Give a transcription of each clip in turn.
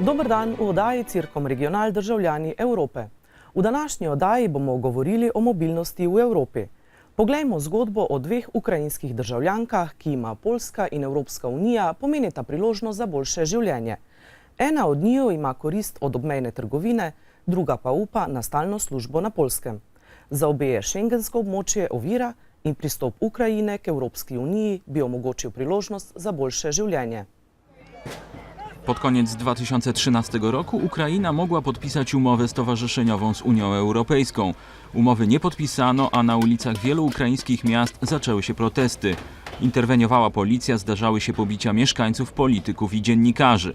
Dober dan v oddaji Cirkom Regional državljani Evrope. V današnji oddaji bomo govorili o mobilnosti v Evropi. Poglejmo zgodbo o dveh ukrajinskih državljankah, ki ima Poljska in Evropska unija pomenita priložnost za boljše življenje. Ena od njiju ima korist od obmejne trgovine, druga pa upa na stalno službo na Poljskem. Za obe je šengensko območje ovira in pristop Ukrajine k Evropski uniji bi omogočil priložnost za boljše življenje. Pod koniec 2013 roku Ukraina mogła podpisać umowę stowarzyszeniową z Unią Europejską. Umowy nie podpisano, a na ulicach wielu ukraińskich miast zaczęły się protesty. Interweniowała policja, zdarzały się pobicia mieszkańców, polityków i dziennikarzy.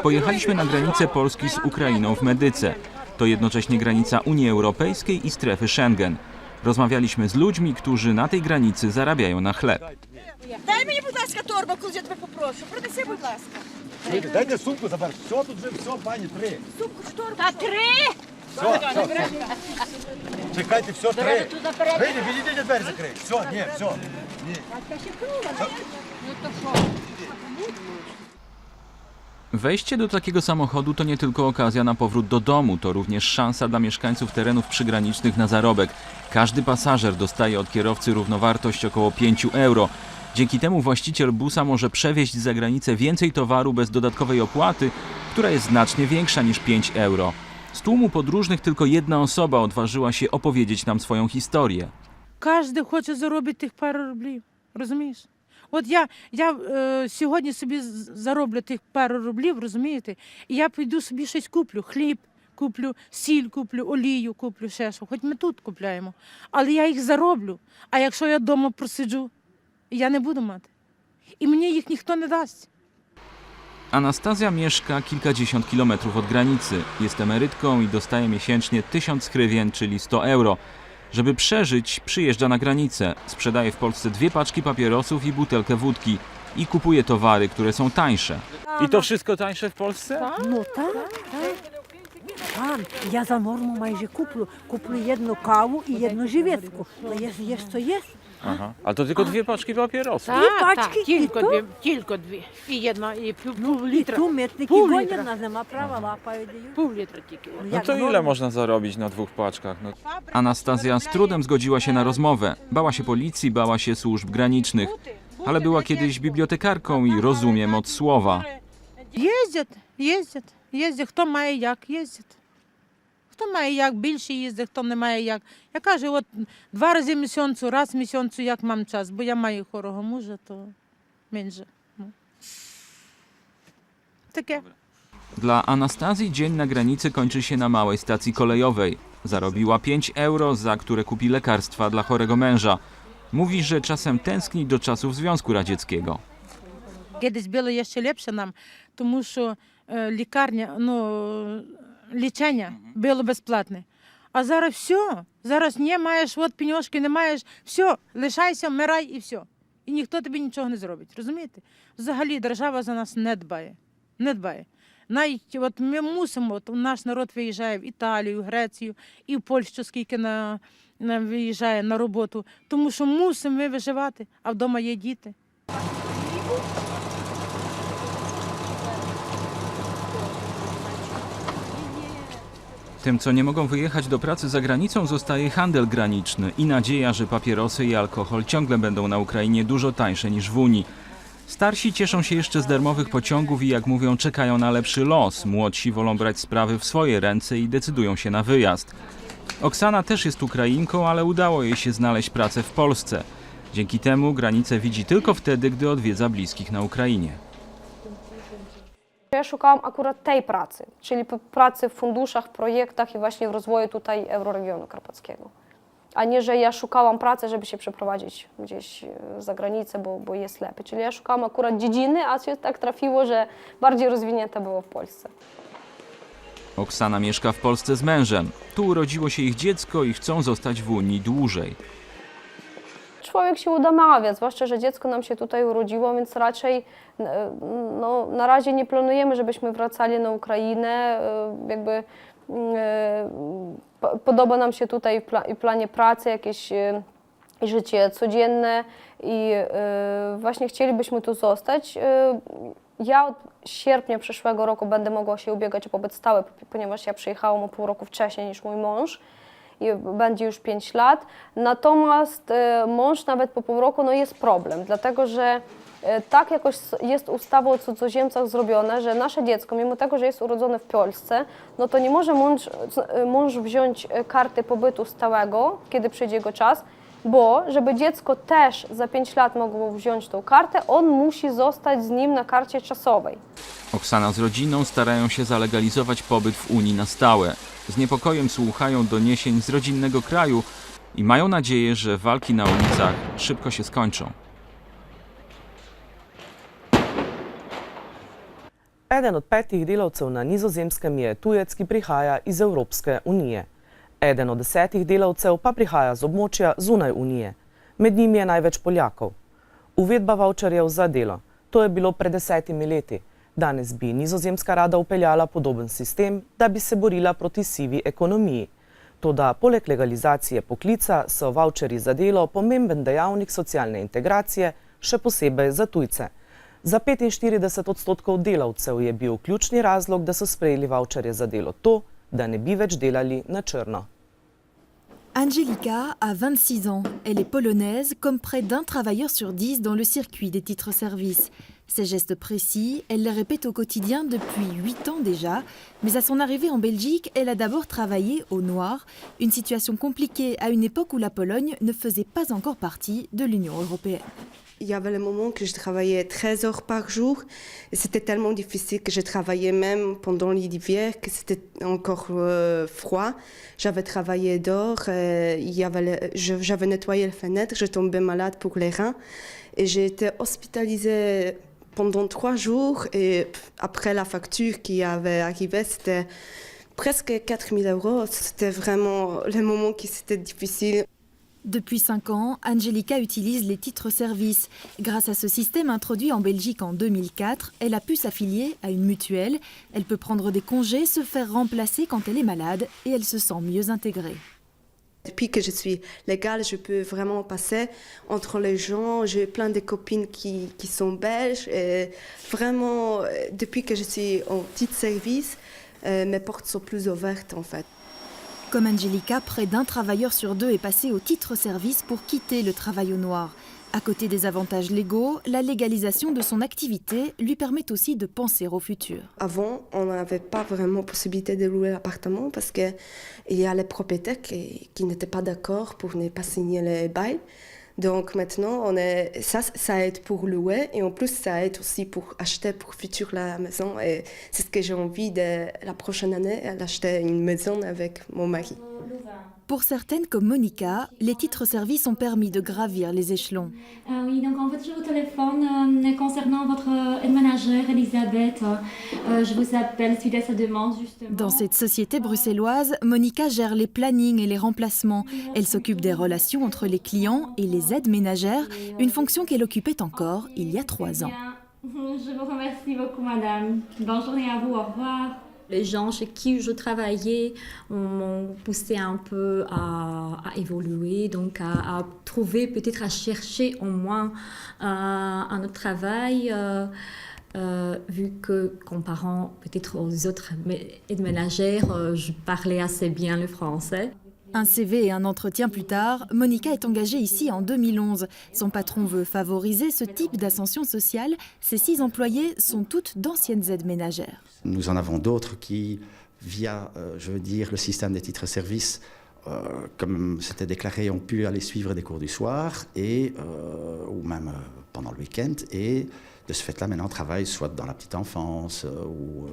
Pojechaliśmy na granicę Polski z Ukrainą w Medyce. To jednocześnie granica Unii Europejskiej i strefy Schengen. Rozmawialiśmy z ludźmi, którzy na tej granicy zarabiają na chleb. Дай мені, будь ласка, торбу, коли я тебе попрошу. Принеси, будь ласка. Дай мне сумку забрать. Все, тут же все, пані, 3. Сумку, торбу. Та 3! Все. Чекайте, все, 3. Вийди, відійдіть, двері закрий. Все, ні, все. Ні. Wejście do takiego samochodu to nie tylko okazja na powrót do domu, to również szansa dla mieszkańców terenów przygranicznych na zarobek. Każdy pasażer dostaje od kierowcy równowartość około 5 euro. Dzięki temu właściciel busa może przewieźć za granicę więcej towaru bez dodatkowej opłaty, która jest znacznie większa niż 5 euro. Z tłumu podróżnych tylko jedna osoba odważyła się opowiedzieć nam swoją historię. Кожен хоче заробити тих пару рублів, розумієш? От я сьогодні собі зароблю тих пару рублів, розумієте? І я піду собі щось куплю, хліб куплю, сіль куплю, олію куплю, ще що. Хоч ми тут купляємо. Але я їх зароблю. А якщо я вдома просиджу, я не буду мати. І мені їх ніхто не дасть. Anastazja mieszka kilkadziesiąt kilometrów od granicy. Jest emerytką i dostaje miesięcznie 1000 hrywien, czyli 100 euro. Żeby przeżyć, przyjeżdża na granicę, sprzedaje w Polsce 2 paczki papierosów i butelkę wódki i kupuje towary, które są tańsze. I to wszystko tańsze w Polsce? Ну так. Там я за норму майже куплю одну каву і одну жилетку. Є що є. Aha. Ale to tylko 2 paczki papierosów. пачки, тільки і то? дві, тільки дві. І одна, і пів І літра. ту митники Пів гонять літра. нас, нема права, лапають дають. Пів літра тільки. No to ile można zarobić na 2 paczkach? No. Anastazja z trudem zgodziła się na rozmowę. Bała się policji, bała się służb granicznych. Ale była kiedyś bibliotekarką i rozumiem od słowa. Їздять. Хто має як, їздять. Хто має як, більше їздить, хто не має як. Я кажу, от 2 рази в місяцю, раз в місяцю, як мам час, бо я маю хворого мужа, то менше. Таке. Dla Anastazji dzień na granicy kończy się na małej stacji kolejowej. Zarobiła 5 euro, za które kupi lekarstwa dla chorego męża. Mówi, że czasem tęskni do czasów Związku Radzieckiego. Kiedyś było jeszcze lepsze nam, тому що лікарня, лічення було безплатне. А зараз все. Зараз не маєш, от пеньошки не маєш, все, лишайся, вмирай і все. І ніхто тобі нічого не зробить, розумієте? Взагалі держава за нас не дбає. Не дбає. Навіть от ми мусимо, от наш народ виїжджає в Італію, в Грецію і в Польщу, скільки виїжджає на роботу, тому що мусимо ми виживати, а вдома є діти. Tym, co nie mogą wyjechać do pracy za granicą, zostaje handel graniczny i nadzieja, że papierosy i alkohol ciągle będą na Ukrainie dużo tańsze niż w Unii. Starsi cieszą się jeszcze z darmowych pociągów i, jak mówią, czekają na lepszy los. Młodsi wolą brać sprawy w swoje ręce i decydują się na wyjazd. Oksana też jest Ukrainką, ale udało jej się znaleźć pracę w Polsce. Dzięki temu granicę widzi tylko wtedy, gdy odwiedza bliskich na Ukrainie. Ja szukałam akurat tej pracy, czyli pracy w funduszach, projektach i właśnie w rozwoju tutaj Euroregionu Karpackiego. A nie, że ja szukałam pracy, żeby się przeprowadzić gdzieś za granicę, bo jest lepiej. Czyli ja szukałam akurat dziedziny, a się tak trafiło, że bardziej rozwinięte było w Polsce. Oksana mieszka w Polsce z mężem. Tu urodziło się ich dziecko i chcą zostać w Unii dłużej. Człowiek się udamawia, zwłaszcza, że dziecko nam się tutaj urodziło, więc raczej na razie nie planujemy, żebyśmy wracali na Ukrainę. Jakby podoba nam się tutaj w planie pracy jakieś życie codzienne i właśnie chcielibyśmy tu zostać. Ja od sierpnia przyszłego roku będę mogła się ubiegać o pobyt stały, ponieważ ja przyjechałam o pół roku wcześniej niż mój mąż i będzie już 5 lat. Natomiast mąż nawet po pół roku jest problem, dlatego że tak jakoś jest ustawą o cudzoziemcach zrobione, że nasze dziecko, mimo tego, że jest urodzone w Polsce, to nie może mąż wziąć karty pobytu stałego, kiedy przyjdzie jego czas, bo żeby dziecko też za 5 lat mogło wziąć tą kartę, on musi zostać z nim na karcie czasowej. Oksana z rodziną starają się zalegalizować pobyt w Unii na stałe. Z niepokojem słuchają doniesień z rodzinnego kraju i mają nadzieję, że walki na ulicach szybko się skończą. Eden od 5 delavcev na Nizozemskem je tujec, ki prihaja iz Evropske unije. Eden od 10 delavcev pa prihaja z območja zunaj unije. Med njimi je največ Poljakov. Uvedba vavčerjev za delo. To je bilo pred 10 leti. Danes bi Nizozemska rada upeljala podoben sistem, da bi se borila proti sivi ekonomiji. Toda poleg legalizacije poklica so vavčerji za delo pomemben dejavnik socialne integracije, še posebej za tujce. Za 45% delavcev je bil ključni razlog, da so sprejeli vavčerje za delo to, da ne bi več delali na črno. Angelika a 26 ans. Elle est polonaise, comme près d'un travailleur sur 10 dans le circuit des titres-services. Ces gestes précis, elle les répète au quotidien depuis 8 ans déjà, mais à son arrivée en Belgique, elle a d'abord travaillé au noir, une situation compliquée à une époque où la Pologne ne faisait pas encore partie de l'Union européenne. Il y avait le moment que je travaillais 13 heures par jour et c'était tellement difficile que je travaillais même pendant l'hiver, que c'était encore froid. J'avais travaillé dehors, j'avais nettoyé les fenêtres, je tombais malade pour les reins et j'ai été hospitalisée pendant 3 jours et après la facture qui avait arrivé, c'était presque 4 000 €. C'était vraiment le moment qui c'était difficile. Depuis 5 ans, Angelika utilise les titres-services. Grâce à ce système introduit en Belgique en 2004, elle a pu s'affilier à une mutuelle. Elle peut prendre des congés, se faire remplacer quand elle est malade et elle se sent mieux intégrée. Depuis que je suis légale, je peux vraiment passer entre les gens. J'ai plein de copines qui sont belges. Et vraiment, depuis que je suis en titre-service, mes portes sont plus ouvertes en fait. Comme Angelika, près d'un travailleur sur 2 est passé au titre-service pour quitter le travail au noir. À côté des avantages légaux, la légalisation de son activité lui permet aussi de penser au futur. Avant, on n'avait pas vraiment possibilité de louer l'appartement parce qu'il y a les propriétaires qui n'étaient pas d'accord pour ne pas signer les bails. Donc maintenant, ça aide pour louer et en plus ça aide aussi pour acheter pour futur la maison. Et c'est ce que j'ai envie de la prochaine année, d'acheter une maison avec mon mari. Pour certaines comme Monica, les titres-services ont permis de gravir les échelons. Oui, donc en fait je vous téléphone concernant votre aide-ménagère Elisabeth. Je vous appelle suite à sa demande justement. Dans cette société bruxelloise, Monica gère les plannings et les remplacements. Elle s'occupe des relations entre les clients et les aides ménagères, une fonction qu'elle occupait encore il y a 3 ans. Je vous remercie beaucoup madame. Bonne journée à vous, au revoir. Les gens chez qui je travaillais m'ont poussé un peu à évoluer, donc à trouver, peut-être à chercher au moins un autre travail, vu que comparant peut-être aux autres aides-ménagères, je parlais assez bien le français. Un CV et un entretien plus tard, Monica est engagée ici en 2011. Son patron veut favoriser ce type d'ascension sociale. Ses 6 employés sont toutes d'anciennes aides ménagères. Nous en avons d'autres qui, via, le système des titres-services, comme c'était déclaré, ont pu aller suivre des cours du soir ou même pendant le week-end et de ce fait-là, maintenant, travaillent soit dans la petite enfance ou,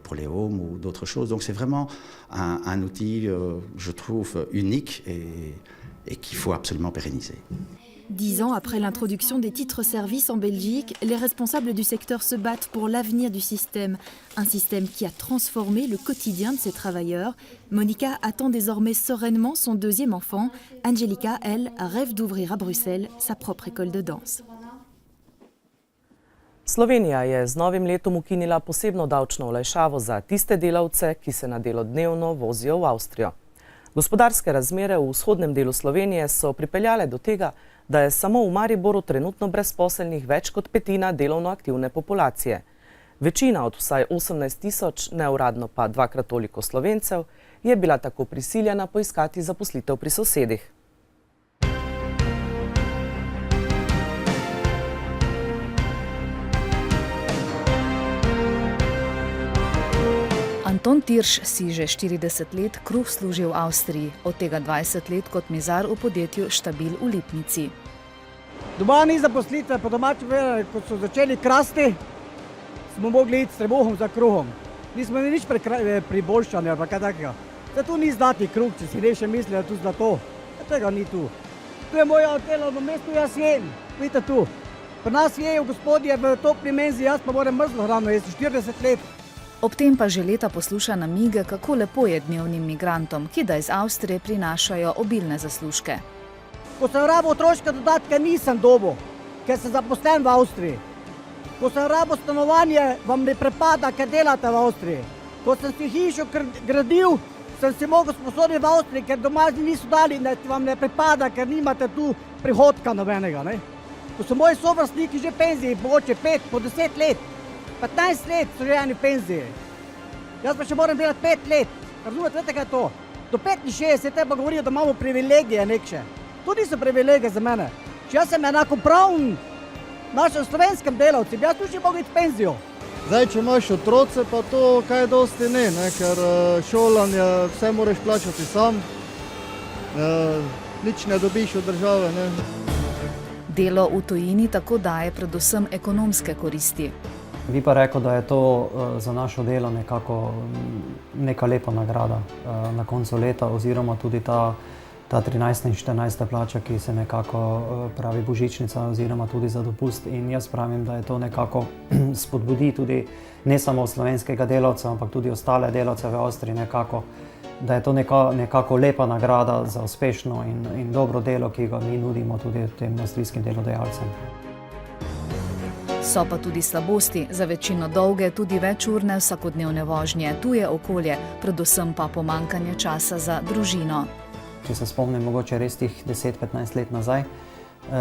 pour les homes ou d'autres choses. Donc, c'est vraiment un outil, je trouve, unique et qu'il faut absolument pérenniser. 10 ans après l'introduction des titres-services en Belgique, les responsables du secteur se battent pour l'avenir du système. Un système qui a transformé le quotidien de ces travailleurs. Monica attend désormais sereinement son 2e enfant. Angelika, elle, rêve d'ouvrir à Bruxelles sa propre école de danse. Slovenija je z novim letom ukinila posebno davčno olajšavo za tiste delavce, ki se na delo dnevno vozijo v Avstrijo. Gospodarske razmere v vzhodnem delu Slovenije so pripeljale do tega, da je samo v Mariboru trenutno brezposelnih več kot petina delovno aktivne populacije. Večina od vsaj 18 000, neuradno pa dvakrat toliko Slovencev, je bila tako prisiljena poiskati zaposlitev pri sosedih. Anton Tirš si že 40 let kruh služi v Avstriji, od tega 20 let kot mizar v podjetju Štabil v Lipnici. Doma ni zaposlitve, po domači povedali, ko so začeli krasti, smo mogli iti s trebuhom za kruhom. Nismo nič priboljšani ali kaj takega. Zdaj tu ni zlati kruh, če si reše misli, da je tu zlato. Tega ni tu. Tu je moje delovno mesto, jaz jem. Vidite tu. Pri nas jejo gospodje v topli menzi, jaz pa moram mrzlo hrano jesti 40 let. Ob tem pa že leta posluša namige, kako lepo je dnevnim migrantom, ki da iz Avstrije prinašajo obilne zaslužke. Ko sem rabo otroške dodatke, nisem dobil, ker sem zaposlen v Avstriji. Ko sem rabo stanovanje, vam ne prepada, ker delate v Avstriji. Ko sem si hišo gradil, sem si mogel sposoditi v Avstriji, ker doma niso dali, da vam ne prepada, ker nimate tu prihodka nobenega. Ko so moji sovrstniki že penziji, mogoče 5, po 10 let, 15 let so že eni v penziji. Jaz pa še moram delati 5 let. Razumete, veste kaj je to? Do 65 te pa govorijo, da imamo privilegije nekše. To niso privilegije za mene. Če jaz sem enakopraven našim slovenskim delavcem, jaz tu še mogu iti v penzijo. Zdaj, če imaš otroce, pa to kaj dosti ne, ker šolanje, vse moraš plačati sam, nič ne dobiš od države. Delo v tujini tako daje predvsem ekonomske koristi. Bi pa rekel, da je to za našo delo nekako neka lepa nagrada na koncu leta, oziroma tudi ta 13. in 14. plača, ki se nekako pravi božičnica, oziroma tudi za dopust. In jaz pravim, da je to nekako spodbudi tudi ne samo slovenskega delavca, ampak tudi ostale delavce v Avstriji nekako, da je to nekako lepa nagrada za uspešno in dobro delo, ki ga mi nudimo tudi tem avstrijskim delodajalcem. So pa tudi slabosti, za večino dolge, tudi večurne vsakodnevne vožnje, tuje okolje, predvsem pa pomanjkanje časa za družino. Če se spomnim mogoče res tih 10-15 let nazaj,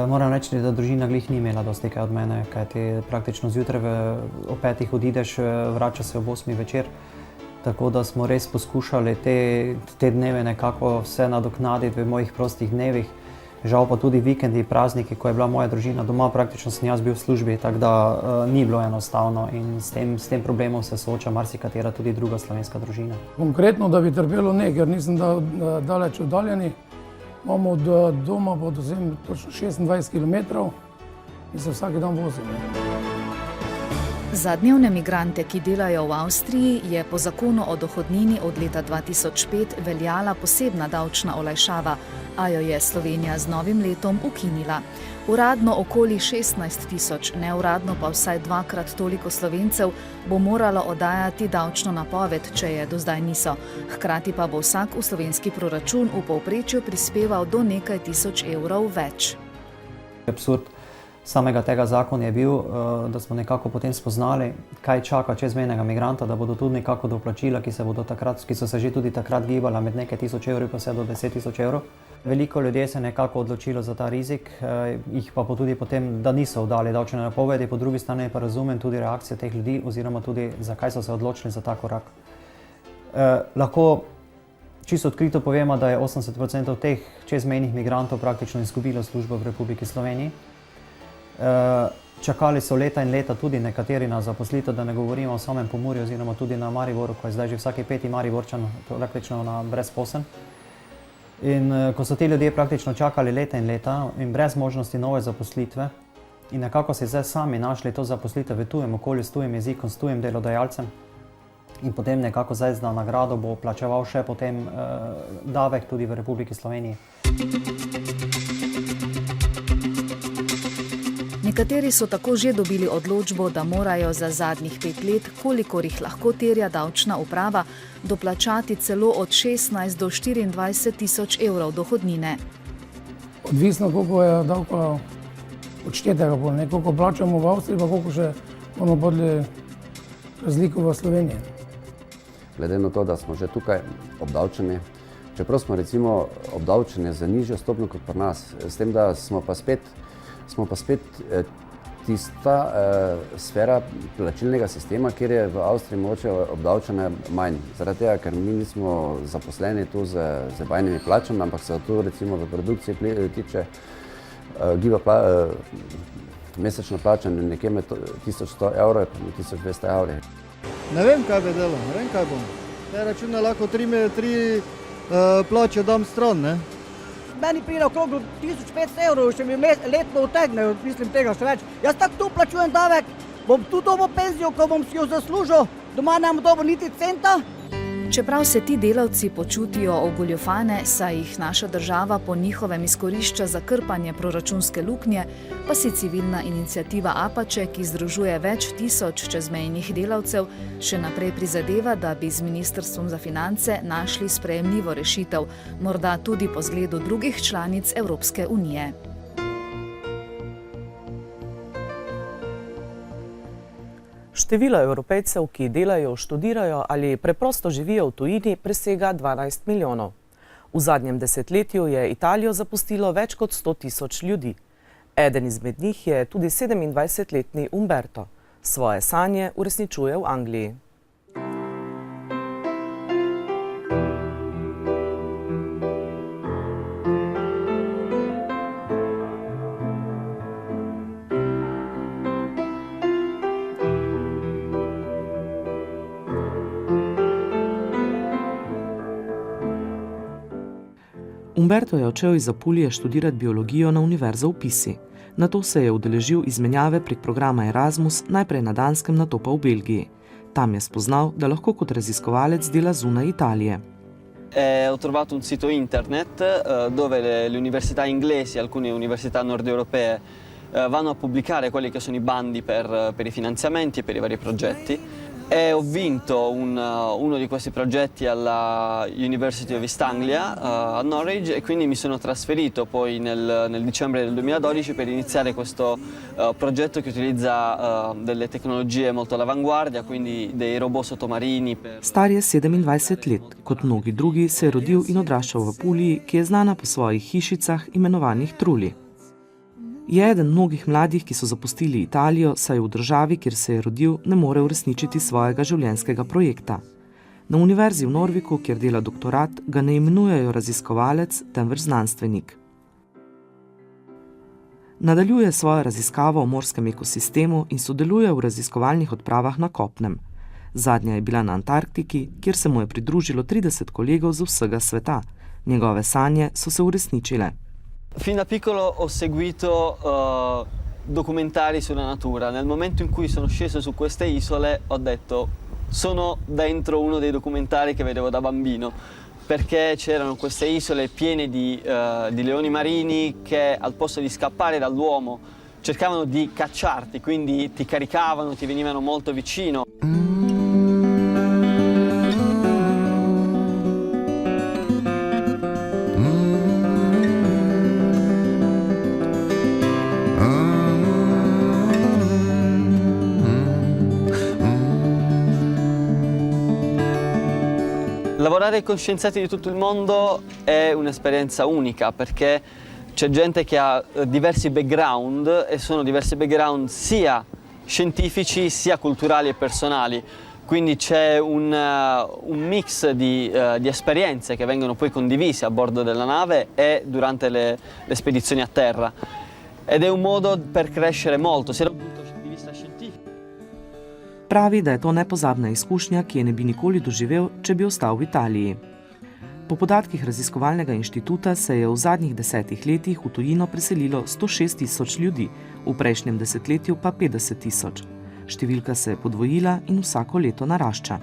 moram reči, da družina glih ni imela dosti kaj od mene, kajti praktično zjutraj ob 5 odideš, vrača se ob 8 večer. Tako da smo res poskušali te dneve nekako vse nadoknaditi v mojih prostih dnevih. Žal pa tudi vikendi, prazniki, ko je bila moja družina doma, praktično sem jaz bil v službi, tako da ni bilo enostavno in s tem problemom se sooča marsikatera tudi druga slovenska družina. Konkretno, da bi trpelo ne, ker nisem daleč oddaljeni. Imamo od doma po točno 26 km in se vsak dan vozim. Za dnevne migrante, ki delajo v Avstriji, je po zakonu o dohodnini od leta 2005 veljala posebna davčna olajšava, a jo je Slovenija z novim letom ukinila. Uradno okoli 16 000, neuradno pa vsaj dvakrat toliko Slovencev bo moralo oddajati davčno napoved, če je do zdaj niso. Hkrati pa bo vsak v slovenski proračun v povprečju prispeval do nekaj tisoč evrov več. Absurd samega tega zakona je bil, da smo nekako potem spoznali, kaj čaka čezmejnega migranta, da bodo tudi nekako doplačila, ki so se že tudi takrat gibala med nekaj tisoč evri pa vse do 10 000 evrov. Veliko ljudi se je nekako odločilo za ta rizik, jih pa tudi potem, da niso oddali davčne napovedi, po drugi strani pa razumem tudi reakcijo teh ljudi, oziroma tudi zakaj so se odločili za ta korak. Lahko čisto odkrito povemo, da je 80% teh čezmejnih migrantov praktično izgubilo službo v Republiki Sloveniji. Čakali so leta in leta tudi nekateri na zaposlitev, da ne govorimo o samem Pomurju, oziroma tudi na Mariboru, ko je zdaj že vsaki 5. Mariborčan praktično na brezposeln. In ko so ti ljudje praktično čakali leta in leta in brez možnosti nove zaposlitve in nekako si zdaj sami našli to zaposlitev v tujem okolju, s tujim jezikom, s tujim delodajalcem in potem nekako zdaj za nagrado bo plačeval še potem davek tudi v Republiki Sloveniji. Nekateri so tako že dobili odločbo, da morajo za zadnjih 5 let, kolikor jih lahko terja davčna uprava, doplačati celo od 16 do 24 tisoč evrov dohodnine. Odvisno, koliko je davka odštetega, koliko plačamo v Avstriji, pa koliko še bomo podali razliko v Sloveniji. Glede na to, da smo že tukaj obdavčeni, čeprav smo recimo obdavčeni za nižjo stopnjo kot pri nas, s tem, da smo pa spet tista sfera plačilnega sistema, kjer je v Avstriji mogoče obdavčene manj. Zaradi tega, ker mi nismo zaposleni tu z bajnimi plačami, ampak se tu recimo v produkciji tiče mesečna plača nekje med 1100 evrov in 1200 evri. Ne vem, kaj bi delal, ne vem, kaj bom. Te račune lahko tri plače dam stran, ne? Meni pride okrog 1500 evrov, še mi letno utegnejo, mislim tega še več. Jaz tako tu plačujem davek, bom tu dobil penzijo, ko bom si jo zaslužil, doma ne bom dobil niti centa. Čeprav se ti delavci počutijo ogoljufane, saj jih naša država po njihovem izkorišča za krpanje proračunske luknje, pa si civilna iniciativa Apače, ki združuje več tisoč čezmejnih delavcev, še naprej prizadeva, da bi z Ministrstvom za finance našli sprejemljivo rešitev, morda tudi po zgledu drugih članic Evropske unije. Število Evropejcev, ki delajo, študirajo ali preprosto živijo v tujini, presega 12 milijonov. V zadnjem desetletju je Italijo zapustilo več kot 100 000 ljudi. Eden izmed njih je tudi 27-letni Umberto. Svoje sanje uresničuje v Angliji. Umberto je odšel iz Apulije študirati biologijo na univerzo v Pisi. Nato se je udeležil izmenjave prek programa Erasmus, najprej na Danskem, nato pa v Belgiji. Tam je spoznal, da lahko kot raziskovalec dela zunaj Italije. Ho trovato un sito internet dove le università inglesi, alcune università nord europee, vanno a pubblicare quelli che sono i bandi per i finanziamenti e per i vari progetti. E ho vinto uno di questi progetti alla University of East Anglia a Norwich e quindi mi sono trasferito poi nel dicembre del 2012 per iniziare questo progetto che utilizza delle tecnologie molto all'avanguardia, quindi dei robot sottomarini. Star je 27 let, kot mnogi drugi se je rodil in odraščal v Apuliji, ki je znana po svojih hišicah imenovanih truli. Je eden mnogih mladih, ki so zapustili Italijo, saj v državi, kjer se je rodil, ne more uresničiti svojega življenjskega projekta. Na univerzi v Norviku, kjer dela doktorat, ga ne imenujejo raziskovalec, temveč znanstvenik. Nadaljuje svojo raziskavo o morskem ekosistemu in sodeluje v raziskovalnih odpravah na kopnem. Zadnja je bila na Antarktiki, kjer se mu je pridružilo 30 kolegov z vsega sveta. Njegove sanje so se uresničile. Fin da piccolo ho seguito documentari sulla natura. Nel momento in cui sono sceso su queste isole ho detto sono dentro uno dei documentari che vedevo da bambino, perché c'erano queste isole piene di leoni marini che al posto di scappare dall'uomo cercavano di cacciarti, quindi ti caricavano, ti venivano molto vicino. Lavorare con scienziati di tutto il mondo è un'esperienza unica perché c'è gente che ha diversi background e sono diversi background sia scientifici sia culturali e personali. Quindi c'è un mix di esperienze che vengono poi condivise a bordo della nave e durante le spedizioni a terra. Ed è un modo per crescere molto, sia dal punto di vista scientifico. Pravi, da je to nepozabna izkušnja, ki je ne bi nikoli doživel, če bi ostal v Italiji. Po podatkih raziskovalnega inštituta se je v zadnjih 10 letih v tujino preselilo 106 000 ljudi, v prejšnjem desetletju pa 50 000. Številka se je podvojila in vsako leto narašča.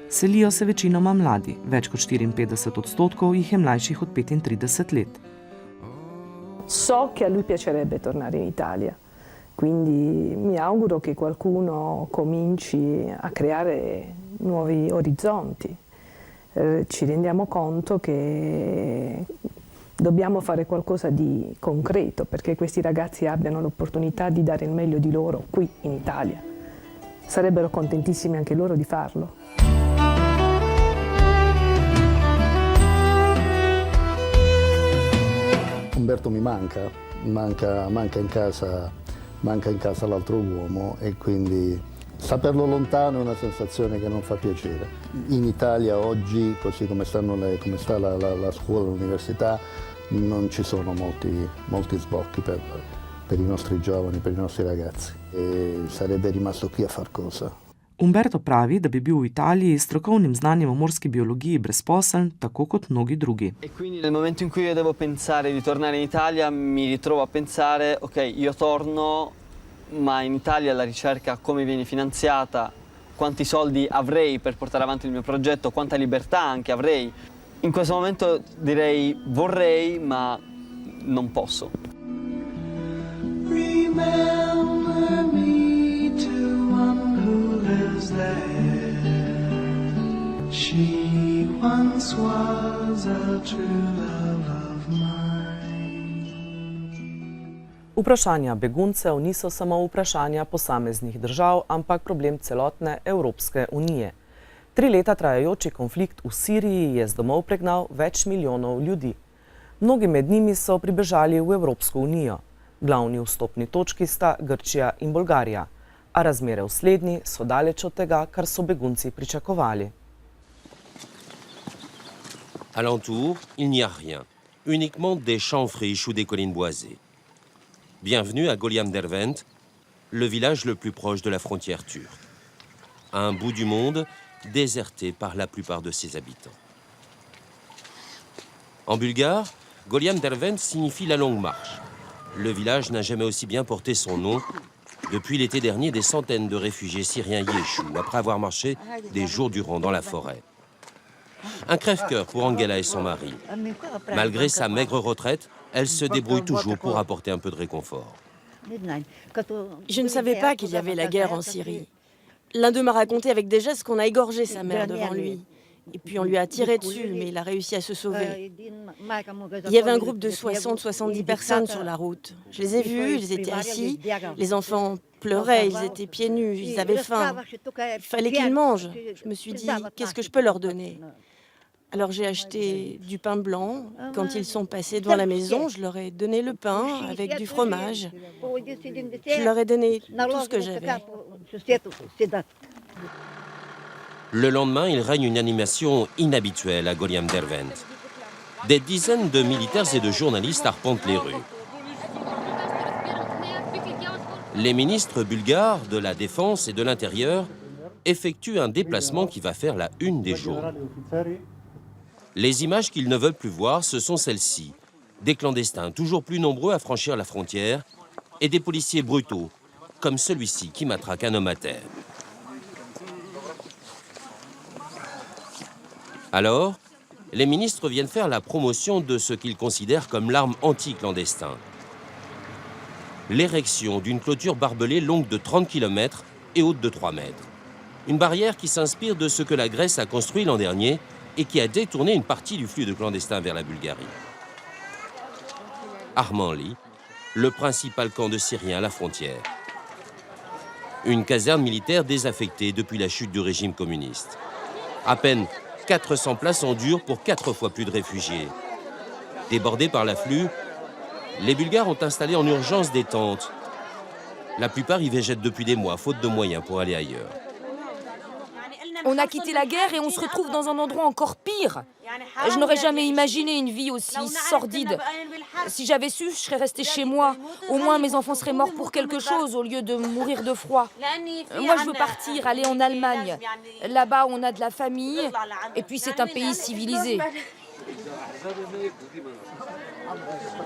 Selijo se večinoma mladi, več kot 54% jih je mlajših od 35 let. So che a lui piacerebbe tornare in Italia. Quindi mi auguro che qualcuno cominci a creare nuovi orizzonti. Ci rendiamo conto che dobbiamo fare qualcosa di concreto perché questi ragazzi abbiano l'opportunità di dare il meglio di loro qui in Italia. Sarebbero contentissimi anche loro di farlo. Umberto mi manca in casa l'altro uomo e quindi saperlo lontano è una sensazione che non fa piacere. In Italia oggi, così come sta la scuola, l'università, non ci sono molti sbocchi per i nostri giovani, per i nostri ragazzi. E sarebbe rimasto qui a far cosa? Umberto pravi, da bi bil v Italiji s strokovnim znanjem o morski biologiji brezposeln, tako kot mnogi drugi. E quindi nel momento in cui io devo pensare di tornare in Italia, mi ritrovo a pensare, ok, io torno, ma in Italia la ricerca come viene finanziata, quanti soldi avrei per portare avanti il mio progetto, quanta libertà anche avrei. In questo momento direi vorrei, ma non posso. Remember me to one who lives there. She once was a true love of mine. Vprašanja beguncev niso samo vprašanja posameznih držav, ampak problem celotne Evropske unije. 3 leta trajajoči konflikt v Siriji je z domov pregnal več milijonov ljudi. Mnogi med njimi so pribežali v Evropsko unijo. Glavni vstopni točki sta Grčija in Bolgarija, a razmere v slednji so daleč od tega, kar so begunci pričakovali. Alentour, il n'y a rien. Uniquement des champs friches ou des collines boisées. Bienvenue à Goliam Dervent, le village le plus proche de la frontière turque. À un bout du monde, déserté par la plupart de ses habitants. En bulgare, Goliam Dervent signifie la longue marche. Le village n'a jamais aussi bien porté son nom. Depuis l'été dernier, des centaines de réfugiés syriens y échouent après avoir marché des jours durant dans la forêt. Un crève-cœur pour Angela et son mari. Malgré sa maigre retraite, elle se débrouille toujours pour apporter un peu de réconfort. Je ne savais pas qu'il y avait la guerre en Syrie. L'un d'eux m'a raconté avec des gestes qu'on a égorgé sa mère devant lui. Et puis on lui a tiré dessus, mais il a réussi à se sauver. Il y avait un groupe de 60-70 personnes sur la route. Je les ai vus, ils étaient assis. Les enfants pleuraient, ils étaient pieds nus, ils avaient faim. Il fallait qu'ils mangent. Je me suis dit, qu'est-ce que je peux leur donner? Alors j'ai acheté du pain blanc. Quand ils sont passés devant la maison, je leur ai donné le pain avec du fromage. Je leur ai donné tout ce que j'avais. Le lendemain, il règne une animation inhabituelle à Goliam Dervent. Des dizaines de militaires et de journalistes arpentent les rues. Les ministres bulgares de la Défense et de l'Intérieur effectuent un déplacement qui va faire la une des journaux. Les images qu'ils ne veulent plus voir, ce sont celles-ci. Des clandestins toujours plus nombreux à franchir la frontière et des policiers brutaux, comme celui-ci qui matraque un homme à terre. Alors, les ministres viennent faire la promotion de ce qu'ils considèrent comme l'arme anti-clandestin. L'érection d'une clôture barbelée longue de 30 km et haute de 3 mètres. Une barrière qui s'inspire de ce que la Grèce a construit l'an dernier et qui a détourné une partie du flux de clandestins vers la Bulgarie. Armanli, le principal camp de Syriens à la frontière. Une caserne militaire désaffectée depuis la chute du régime communiste. À peine 400 places en dur pour 4 fois plus de réfugiés. Débordés par l'afflux, les Bulgares ont installé en urgence des tentes. La plupart y végètent depuis des mois, faute de moyens pour aller ailleurs. On a quitté la guerre et on se retrouve dans un endroit encore pire. Je n'aurais jamais imaginé une vie aussi sordide. Si j'avais su, je serais restée chez moi. Au moins, mes enfants seraient morts pour quelque chose au lieu de mourir de froid. Moi, je veux partir, aller en Allemagne. Là-bas, on a de la famille et puis c'est un pays civilisé.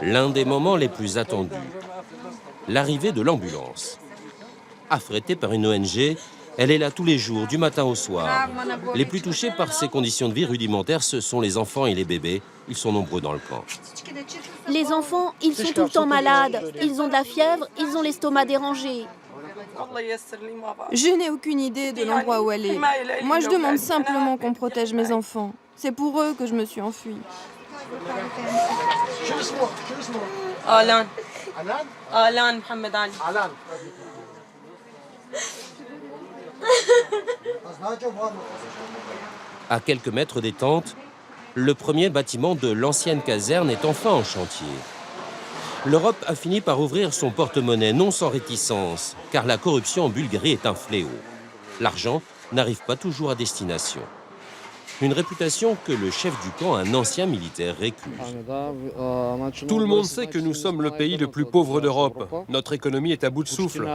L'un des moments les plus attendus, l'arrivée de l'ambulance. Affrétée par une ONG, elle est là tous les jours, du matin au soir. Les plus touchés par ces conditions de vie rudimentaires, ce sont les enfants et les bébés. Ils sont nombreux dans le camp. Les enfants, ils sont tout le temps malades. Ils ont de la fièvre, ils ont l'estomac dérangé. Je n'ai aucune idée de l'endroit où elle est. Moi, je demande simplement qu'on protège mes enfants. C'est pour eux que je me suis enfuie. Alan. Alan Mohamed Ali. À quelques mètres des tentes, le premier bâtiment de l'ancienne caserne est enfin en chantier. L'Europe a fini par ouvrir son porte-monnaie, non sans réticence, car la corruption en Bulgarie est un fléau. L'argent n'arrive pas toujours à destination. Une réputation que le chef du camp, un ancien militaire, récuse. Tout le monde sait que nous sommes le pays le plus pauvre d'Europe. Notre économie est à bout de souffle.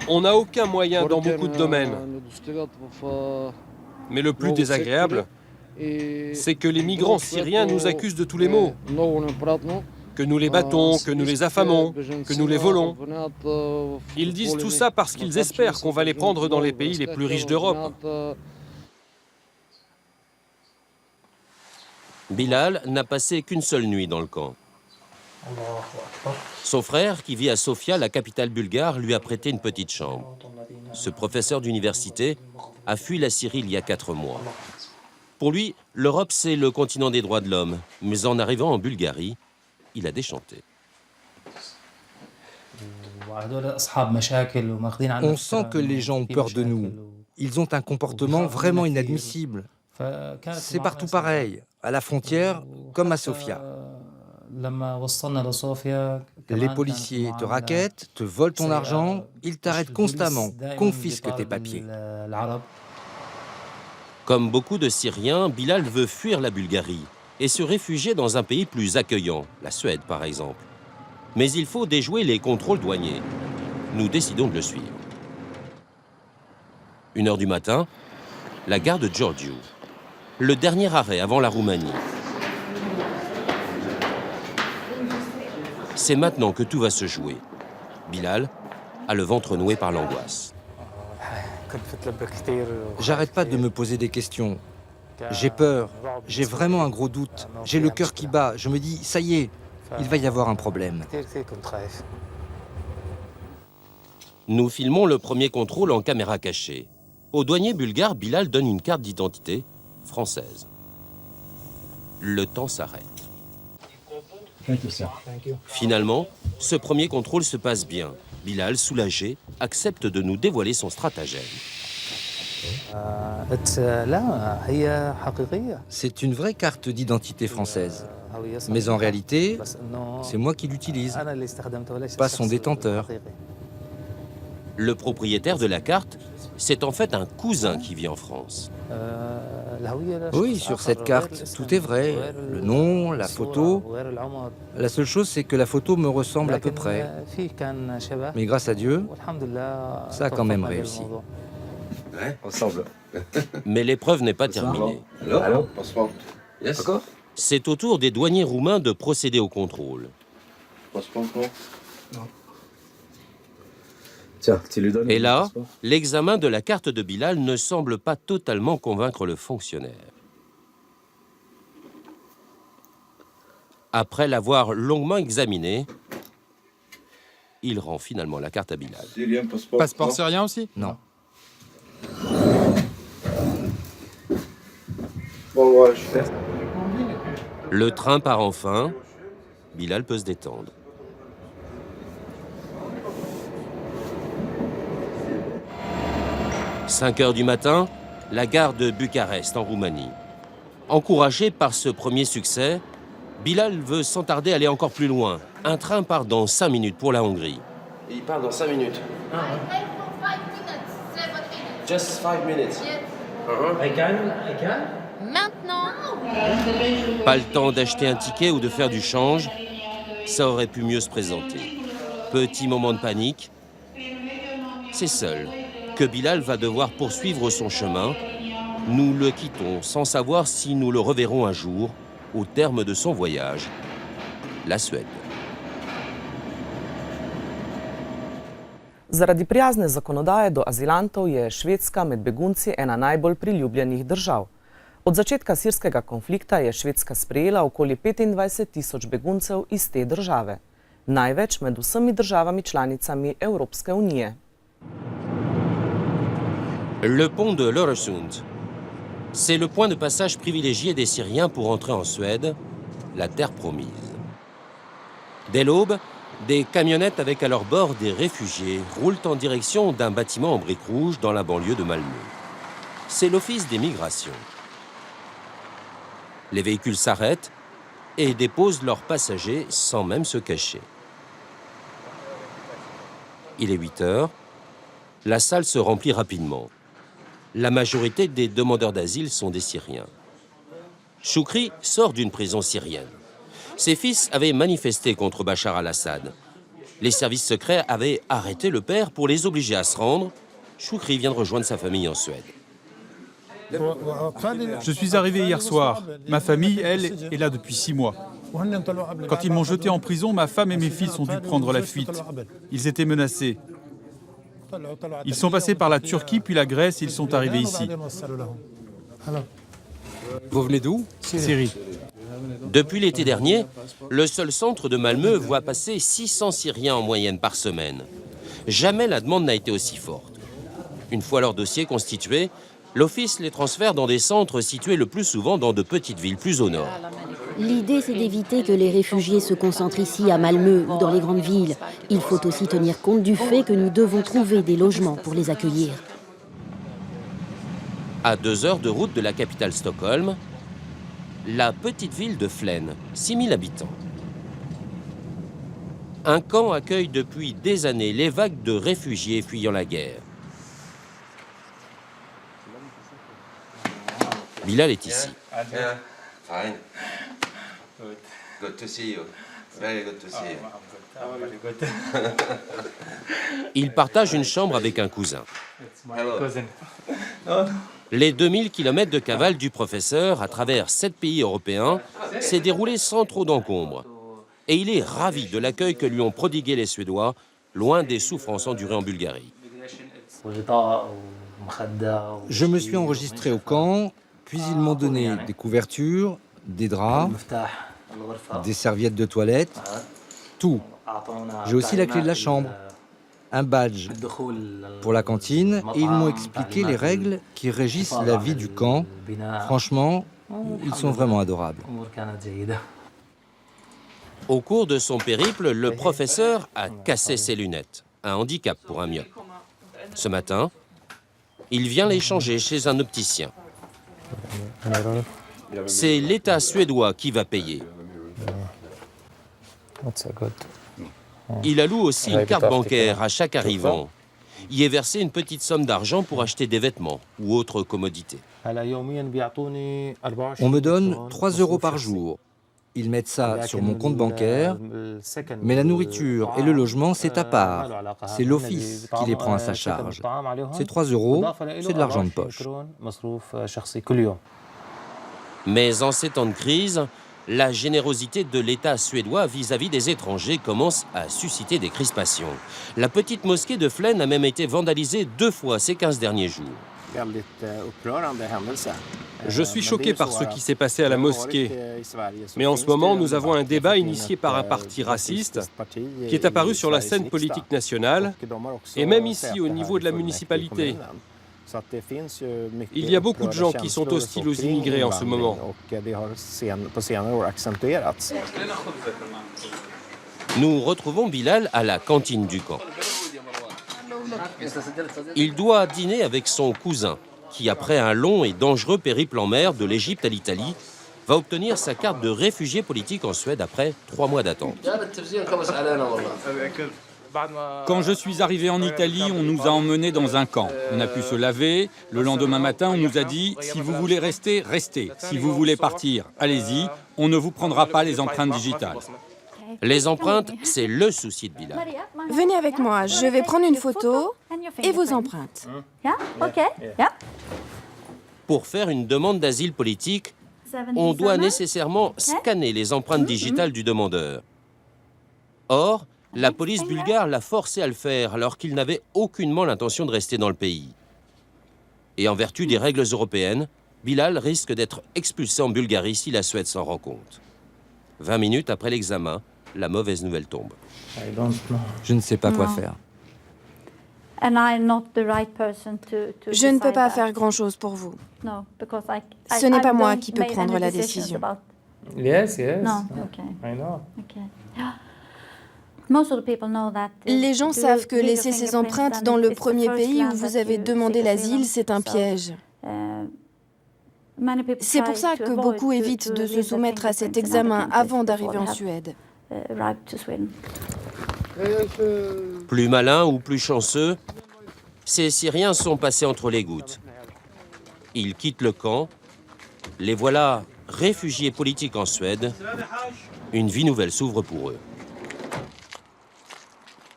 On n'a aucun moyen dans beaucoup de domaines. Mais le plus désagréable, c'est que les migrants syriens nous accusent de tous les maux. Que nous les battons, que nous les affamons, que nous les volons. Ils disent tout ça parce qu'ils espèrent qu'on va les prendre dans les pays les plus riches d'Europe. Bilal n'a passé qu'une seule nuit dans le camp. Son frère, qui vit à Sofia, la capitale bulgare, lui a prêté une petite chambre. Ce professeur d'université a fui la Syrie il y a 4 mois. Pour lui, l'Europe, c'est le continent des droits de l'homme. Mais en arrivant en Bulgarie, il a déchanté. On sent que les gens ont peur de nous. Ils ont un comportement vraiment inadmissible. C'est partout pareil, à la frontière comme à Sofia. Les policiers te raquettent, te volent ton argent, ils t'arrêtent constamment, confisquent tes papiers. Comme beaucoup de Syriens, Bilal veut fuir la Bulgarie et se réfugier dans un pays plus accueillant, la Suède par exemple. Mais il faut déjouer les contrôles douaniers. Nous décidons de le suivre. 1h du matin, la gare de Giurgiu. Le dernier arrêt avant la Roumanie. C'est maintenant que tout va se jouer. Bilal a le ventre noué par l'angoisse. J'arrête pas de me poser des questions. J'ai peur, j'ai vraiment un gros doute. J'ai le cœur qui bat, je me dis, ça y est, il va y avoir un problème. Nous filmons le premier contrôle en caméra cachée. Au douanier bulgare, Bilal donne une carte d'identité française. Le temps s'arrête. Finalement, ce premier contrôle se passe bien. Bilal, soulagé, accepte de nous dévoiler son stratagème. C'est une vraie carte d'identité française. Mais en réalité, c'est moi qui l'utilise, pas son détenteur. Le propriétaire de la carte, c'est en fait un cousin qui vit en France. Oui, sur cette carte, tout est vrai. Le nom, la photo. La seule chose, c'est que la photo me ressemble à peu près. Mais grâce à Dieu, ça a quand même réussi. Ouais, ensemble. Mais l'épreuve n'est pas terminée. Allô? Yes. C'est au tour des douaniers roumains de procéder au contrôle. Tiens, tu lui donnes. Et là, l'examen de la carte de Bilal ne semble pas totalement convaincre le fonctionnaire. Après l'avoir longuement examiné, il rend finalement la carte à Bilal. Passeport syrien aussi? Non. Le train part enfin. Bilal peut se détendre. « 5 heures du matin, la gare de Bucarest, en Roumanie. Encouragé par ce premier succès, Bilal veut sans tarder aller encore plus loin. Un train part dans 5 minutes pour la Hongrie. Il part dans 5 minutes. Just 5 minutes. I can. Maintenant. Pas le temps d'acheter un ticket ou de faire du change. Ça aurait pu mieux se présenter. Petit moment de panique. C'est seul que Bilal va devoir poursuivre son chemin. Nous le quittons sans savoir si nous le reverrons un jour au terme de son voyage. La Suède. Zaradi prijazne zakonodaje do azilantov je Švedska med begunci ena najbolj priljubljenih držav. Od začetka sirskega konflikta je Švedska sprejela okoli 25.000 beguncev iz te države. Največ med vsemi državami članicami Evropske unije. Le pont de l'Öresund. C'est le point de passage privilégié des Syriens pour entrer en Suède, la terre promise. Dès l'aube, des camionnettes avec à leur bord des réfugiés roulent en direction d'un bâtiment en briques rouges dans la banlieue de Malmö. C'est l'office des migrations. Les véhicules s'arrêtent et déposent leurs passagers sans même se cacher. Il est 8 heures. La salle se remplit rapidement. La majorité des demandeurs d'asile sont des Syriens. Choukri sort d'une prison syrienne. Ses fils avaient manifesté contre Bachar al-Assad. Les services secrets avaient arrêté le père pour les obliger à se rendre. Choukri vient de rejoindre sa famille en Suède. Je suis arrivé hier soir. Ma famille, elle, est là depuis 6 mois. Quand ils m'ont jeté en prison, ma femme et mes fils ont dû prendre la fuite. Ils étaient menacés. Ils sont passés par la Turquie puis la Grèce et ils sont arrivés ici. Vous venez d'où? Syrie. Depuis l'été dernier, le seul centre de Malmö voit passer 600 Syriens en moyenne par semaine. Jamais la demande n'a été aussi forte. Une fois leur dossier constitué, l'Office les transfère dans des centres situés le plus souvent dans de petites villes plus au nord. L'idée, c'est d'éviter que les réfugiés se concentrent ici à Malmö ou dans les grandes villes. Il faut aussi tenir compte du fait que nous devons trouver des logements pour les accueillir. À 2 heures de route de la capitale Stockholm, la petite ville de Flen, 6000 habitants. Un camp accueille depuis des années les vagues de réfugiés fuyant la guerre. Bilal est ici. Fine. Good to see you. Very good to see you. Il partage une chambre avec un cousin. Les 2000 km de cavale du professeur à travers 7 pays européens s'est déroulé sans trop d'encombre. Et il est ravi de l'accueil que lui ont prodigué les Suédois, loin des souffrances endurées en Bulgarie. Je me suis enregistré au camp, puis ils m'ont donné des couvertures, des draps, des serviettes de toilette, tout. J'ai aussi la clé de la chambre, un badge pour la cantine et ils m'ont expliqué les règles qui régissent la vie du camp. Franchement, ils sont vraiment adorables. Au cours de son périple, le professeur a cassé ses lunettes, un handicap pour un myope. Ce matin, il vient les changer chez un opticien. C'est l'État suédois qui va payer. Il alloue aussi une carte bancaire à chaque arrivant. Y est versée une petite somme d'argent pour acheter des vêtements ou autres commodités. On me donne 3 € par jour. Ils mettent ça sur mon compte bancaire, mais la nourriture et le logement, c'est à part. C'est l'office qui les prend à sa charge. Ces 3 €, c'est de l'argent de poche. Mais en ces temps de crise, la générosité de l'État suédois vis-à-vis des étrangers commence à susciter des crispations. La petite mosquée de Flen a même été vandalisée 2 fois ces 15 derniers jours. Je suis choqué par ce qui s'est passé à la mosquée. Mais en ce moment, nous avons un débat initié par un parti raciste qui est apparu sur la scène politique nationale et même ici au niveau de la municipalité. Il y a beaucoup de gens qui sont hostiles aux immigrés en ce moment. Nous retrouvons Bilal à la cantine du camp. Il doit dîner avec son cousin, qui après un long et dangereux périple en mer de l'Égypte à l'Italie, va obtenir sa carte de réfugié politique en Suède après 3 mois d'attente. Quand je suis arrivé en Italie, on nous a emmenés dans un camp. On a pu se laver. Le lendemain matin, on nous a dit « Si vous voulez rester, restez. Si vous voulez partir, allez-y. On ne vous prendra pas les empreintes digitales. » Les empreintes, c'est le souci de Bilal. Venez avec moi, je vais prendre une photo et vos empreintes. Pour faire une demande d'asile politique, on doit nécessairement scanner les empreintes digitales du demandeur. Or, la police bulgare l'a forcé à le faire alors qu'il n'avait aucunement l'intention de rester dans le pays. Et en vertu des règles européennes, Bilal risque d'être expulsé en Bulgarie si la Suède s'en rend compte. 20 minutes après l'examen, la mauvaise nouvelle tombe. Je ne sais pas quoi faire. Je ne peux pas faire grand-chose pour vous. Ce n'est pas moi qui peux prendre la décision. Les gens savent que laisser ces empreintes dans le premier pays où vous avez demandé l'asile, c'est un piège. C'est pour ça que beaucoup évitent de se soumettre à cet examen avant d'arriver en Suède. Plus malins ou plus chanceux, ces Syriens sont passés entre les gouttes. Ils quittent le camp. Les voilà réfugiés politiques en Suède. Une vie nouvelle s'ouvre pour eux.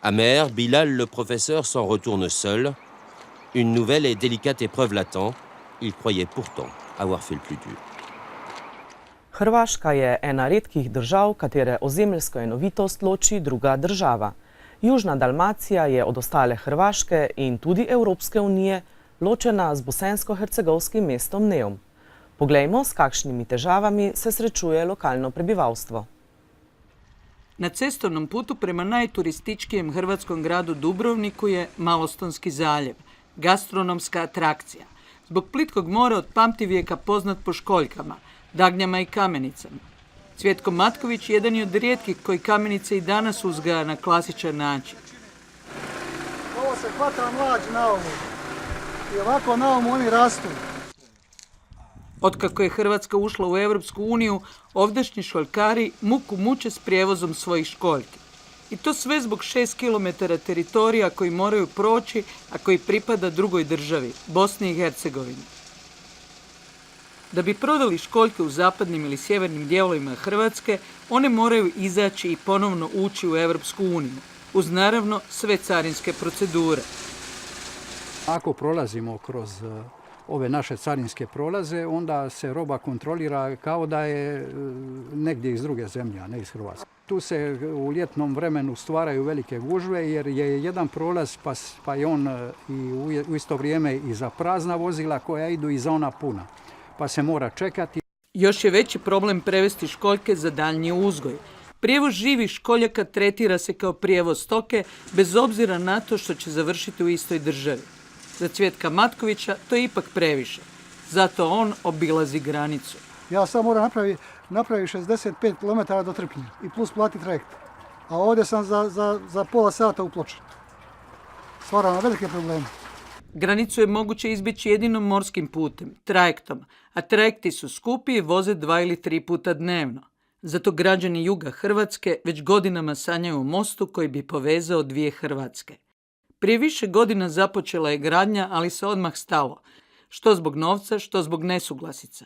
Amer, Bilal, le professeur, s'en retourne seul. Une nouvelle et délicate épreuve l'attend. Il croyait pourtant avoir fait le plus dur. Hrvaška je ena redkih držav, katere ozemeljsko enovitost loči druga država. Južna Dalmacija je od ostale Hrvaške in tudi Evropske unije ločena z bosensko-hercegovskim mestom Neum. Poglejmo, s kakšnimi težavami se srečuje lokalno prebivalstvo. Na cestovnom putu prema najturističkijem hrvatskom gradu Dubrovniku je Malostonski zaljev, gastronomska atrakcija. Zbog plitkog mora od pamtivijeka poznat po školjkama, dagnjama i kamenicama. Cvjetko Matković jedan je od rijetkih koji kamenice i danas uzgaja na klasičan način. Ovo se hvata mlađ na ovu i ovako na ovu oni rastu. Otkako je Hrvatska ušla u Europsku uniju, ovdašnji školjkari muku muče s prijevozom svojih školjki. I to sve zbog 6 km teritorija koji moraju proći, a koji pripada drugoj državi, Bosni i Hercegovini. Da bi prodali školjke u zapadnim ili sjevernim dijelovima Hrvatske, one moraju izaći i ponovno ući u Europsku uniju, uz naravno sve carinske procedure. Ako prolazimo kroz ove naše carinske prolaze, onda se roba kontrolira kao da je negdje iz druge zemlje, a ne iz Hrvatske. Tu se u ljetnom vremenu stvaraju velike gužve jer je jedan prolaz pa je on i u isto vrijeme i za prazna vozila koja idu i za ona puna. Pa se mora čekati. Još je veći problem prevesti školjke za daljnji uzgoj. Prijevoz živih školjaka tretira se kao prijevoz stoke bez obzira na to što će završiti u istoj državi. Za Cvjetka Matkovića to je ipak previše. Zato on obilazi granicu. Ja sam moram napraviti 65 km do Trpinja i plus platiti trajekt. A ovdje sam za pola sata u Ploče. Stvara na velike probleme. Granicu je moguće izbjeći jedino morskim putem, trajektom, a trajekti su skupi i voze 2 ili 3 puta dnevno. Zato građani juga Hrvatske već godinama sanjaju o mostu koji bi povezao dvije Hrvatske. Prije više godina započela je gradnja, ali se odmah stalo. Što zbog novca, što zbog nesuglasica.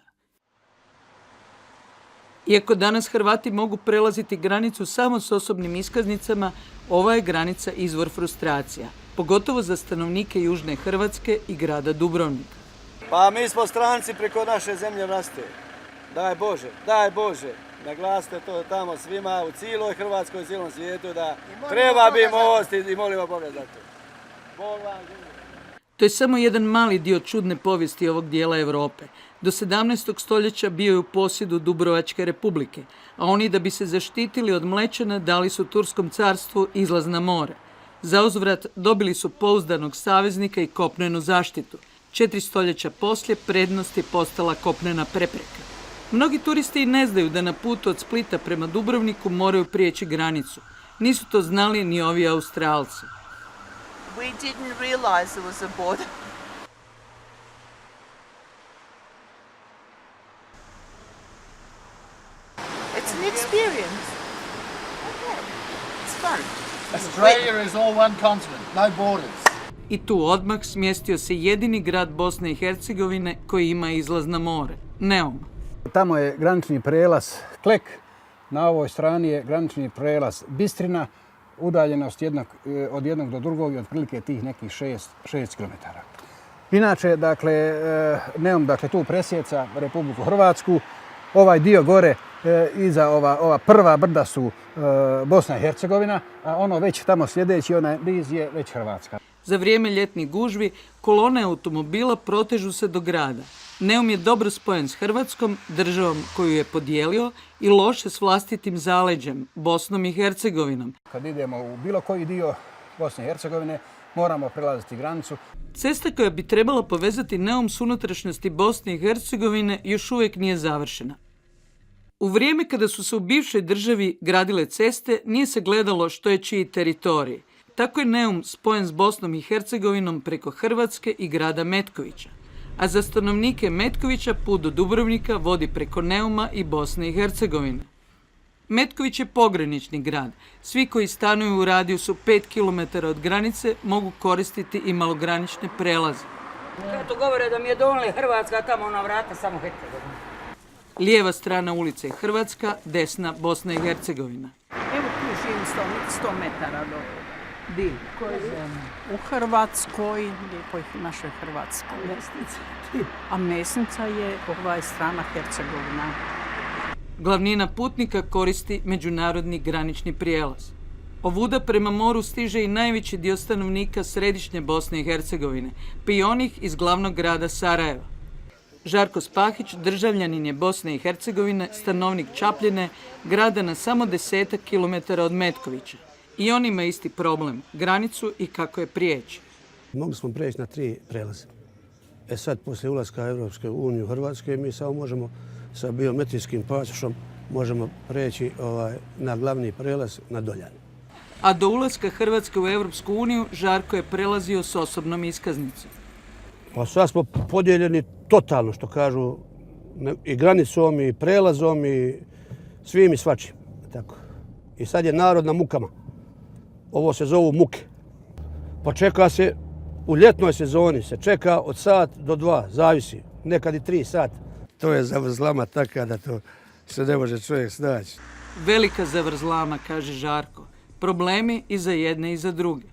Iako danas Hrvati mogu prelaziti granicu samo s osobnim iskaznicama, ova je granica izvor frustracija, pogotovo za stanovnike Južne Hrvatske i grada Dubrovnika. Pa mi smo stranci preko naše zemlje raste. Daj Bože, naglasite to tamo svima u cijeloj Hrvatskoj, u cijelom svijetu da treba bi most i molimo Boga za to. To je samo jedan mali dio čudne povijesti ovog dijela Europe. Do 17. stoljeća bio je u posjedu Dubrovačke republike, a oni da bi se zaštitili od Mlečana dali su Turskom carstvu izlaz na more. Zauzvrat dobili su pouzdanog saveznika i kopnenu zaštitu. 4 stoljeća poslije prednost je postala kopnena prepreka. Mnogi turisti i ne znaju da na putu od Splita prema Dubrovniku moraju prijeći granicu. Nisu to znali ni ovi Australci. We didn't realize there was a border. It's an experience. It's fun. Australia is all one continent, no borders. I tu odmah smjestio se jedini grad Bosne i Hercegovine koji ima izlaz na more, Neum. Tamo je granični prijelaz Klek, na ovoj strani je granični prijelaz Bistrina, udaljenost od jednog do drugog je otprilike tih nekih 6 km. Inače, Neum tu presjeca Republiku Hrvatsku, ovaj dio gore iza ova prva brda su Bosna i Hercegovina, a ono već tamo sljedeći, onaj niz je već Hrvatska. Za vrijeme ljetnih gužvi kolone automobila protežu se do grada. Neum je dobro spojen s Hrvatskom, državom koju je podijelio, i loše s vlastitim zaleđem, Bosnom i Hercegovinom. Kad idemo u bilo koji dio Bosne i Hercegovine, moramo prelaziti granicu. Cesta koja bi trebala povezati Neum s unutrašnjosti Bosne i Hercegovine još uvijek nije završena. U vrijeme kada su se u bivšoj državi gradile ceste, nije se gledalo što je čiji teritorij. Tako je Neum spojen s Bosnom i Hercegovinom preko Hrvatske i grada Metkovića. A za stanovnike Metkovića put do Dubrovnika vodi preko Neuma i Bosne i Hercegovine. Metković je pogranični grad. Svi koji stanuju u radijusu 5 km od granice mogu koristiti i malogranične prelaze. Kad govore da mi je donali Hrvatska, tamo na vrata samo Hercegovina. Lijeva strana ulice je Hrvatska, desna Bosna i Hercegovina. Evo tu živim 100 metara do Dil. U Hrvatskoj, lijepoj našoj Hrvatskoj. A mesnica je ova strana Hercegovina. Glavnina putnika koristi međunarodni granični prijelaz. Ovuda prema moru stiže i najveći dio stanovnika središnje Bosne i Hercegovine, pa i onih iz glavnog grada Sarajeva. Žarko Spahić, državljanin je Bosne i Hercegovine, stanovnik Čapljine, grada na samo 10 km od Metkovića. I on ima isti problem, granicu i kako je prijeći. Mogli smo prijeći na 3 prelaze. Sad, poslije ulaska Evropske unije u Hrvatskoj, mi samo možemo sa biometrijskim pasošom možemo preći na glavni prelaz na Doljani. A do ulaska Hrvatske u Evropsku uniju Žarko je prelazio s osobnom iskaznicom. Pa sad smo podijeljeni totalno, što kažu, i granicom, i prelazom, i svim i svačim. Tako. I sad je narod na mukama. Ovo se zovu muke. Pa čeka se, u ljetnoj sezoni se čeka od sat do 2, zavisi, nekad i 3 sata. To je zavrzlama taka da to se ne može čovjek snaći. Velika zavrzlama, kaže Žarko. Problemi i za jedne i za druge.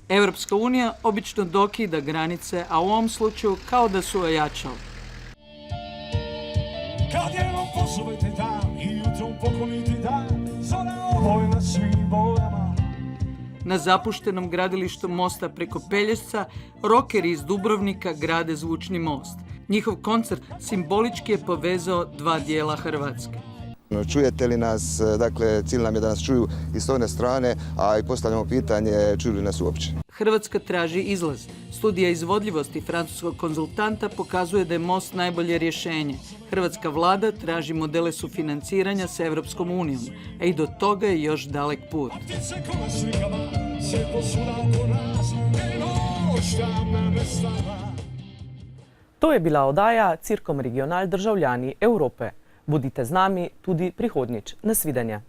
Evropska unija obično dokida granice, a u ovom slučaju kao da su ojačali. Kad je vam pozovete dan i jutrom pokloniti dan, zora obojna svim bojama. Na zapuštenom gradilištu mosta preko Pelješca rokeri iz Dubrovnika grade zvučni most. Njihov koncert simbolički je povezao 2 dijela Hrvatske. Čujete li nas, dakle cilj nam je da nas čuju i s one strane, a i postavljamo pitanje čuju li nas uopće. Hrvatska traži izlaz. Studija izvodljivosti francuskog konzultanta pokazuje da je most najbolje rješenje. Hrvatska vlada traži modele sufinanciranja s Evropskom unijom, a i do toga je još dalek put. To je bila oddaja Cirkom Regional Državljani Evrope. Bodite z nami tudi prihodnjič. Nasvidenje.